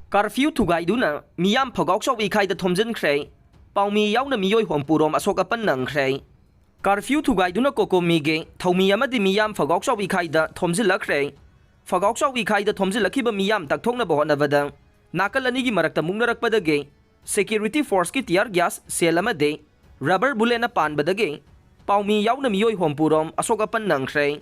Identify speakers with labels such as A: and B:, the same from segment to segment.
A: Curfew Thugaiduna Miyam Phougakchao Ikhai Thomjinkhre Paomi Yaona Meeoi Purom Asok Apan Nangkhre Curfew Thugaiduna Kokomige Thomi Amadi Miyam Phougakchao Ikhai Thomjinkhre Phougakchao Ikhai Thomjinkhre Miyam Takthokna Bahonavada Nakalanigi Marakta Mungnarakpadage Security Force ki tear gas selamade rubber bullet na pan badage Paomi Yaona Meeoi Purom Asok Apan Nangkhre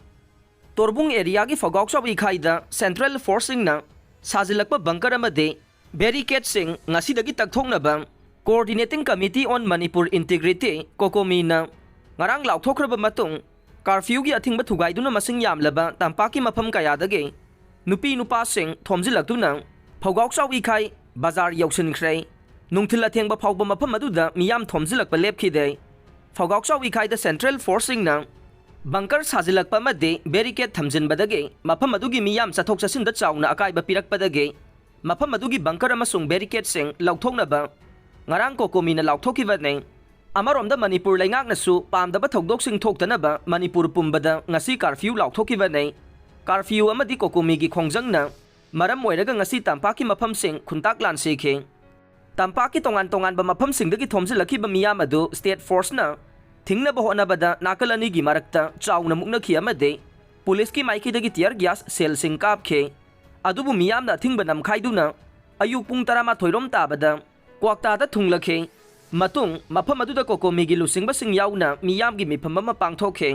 A: Torbung area ki Phougakchao Ikhai Central Forcing na Sajilakpa bunker amade barricade sing ngasidagi takthoknaba Coordinating Committee on Manipur Integrity Kokomina ngarang lauthokraba matung curfew gi athingba thugaiduna masing yamlaba tampaki mafam kayadage nupi nupa sing thomjilaktuna Phougakchao Ikhai bazar yausinkhre nungthil athengba phawba mafam aduda miyam thomjilakpa lepkhide Phougakchao Ikhai Central Forcing na bunker sajilakpa made barricade thamjinbadage mafam adugi miyam chathok chasin da chawna akaiba pirakpadage mafam adugi bunker amasung barricade sing lauthoknaba ngarang kokomina lauthokibane amaromda manipur laingaknasu pamdaba thogdok sing thoktanaba manipur pumbada ngasi curfew lauthokibane curfew amadi kokomi gi khongjangna maram oiraga ngasi tampaki mafam sing khuntak lan sekhe tampaki tongan tongan ba mafam sing dagi thomjilakhiba miyam adu state force na thingna bahona bada nakalani gi marakta chawna mukna khiyamade police ki maiki dagi tear gas sel sing kapkhe adubu miyam na thingba namkhaiduna ayuk pung 13 rom tabada kwakta da thunglakhe matung mafam aduda kokomi gi lusingba sing yauna miyam gi mifam ma pangthokhe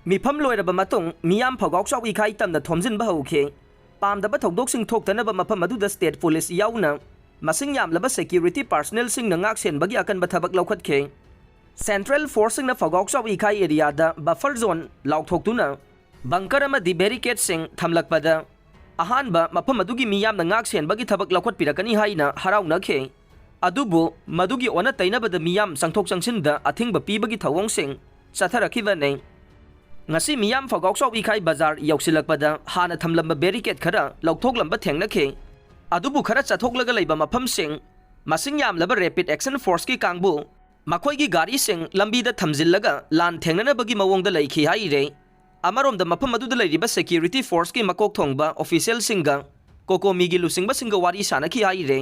A: mifam loiraba matung miyam Phougakchao Ikhai tamna thomjinba hokhe pamdaba thogdok sing thoktanaba mafam aduda state police yauna masing yamlaba security personnel sing nangak senbagi akan bathabak laukhatkhe Central Forcing na Phougakchao Ikhai area da buffer zone lauthoktuna bunker amadi barricade sing thamlakpada ahanba mafam adugi miyam nangak senbagi thabak laukhat pirakani haina haraunakhe adubu madugi ona tainabada miyam sangthok changsinda athingba pibagi thawong sing chatharakhibane ngasi miyam Phougakchao Ikhai bazar yausilakpada hana thamlamba barricade khara lauthoklamaba thengnakhe adubu khara chathoklaga leiba mafam sing masing yamlaba rapid action force ki kangbu makhoi gi gari sing lambi da thamjillaga lan thengnana bagi mawongda leikhi haire amarom da mafam adu da leiriba security force ki makok thongba official singa kokomi gi lusingba singa wari sanakhi haire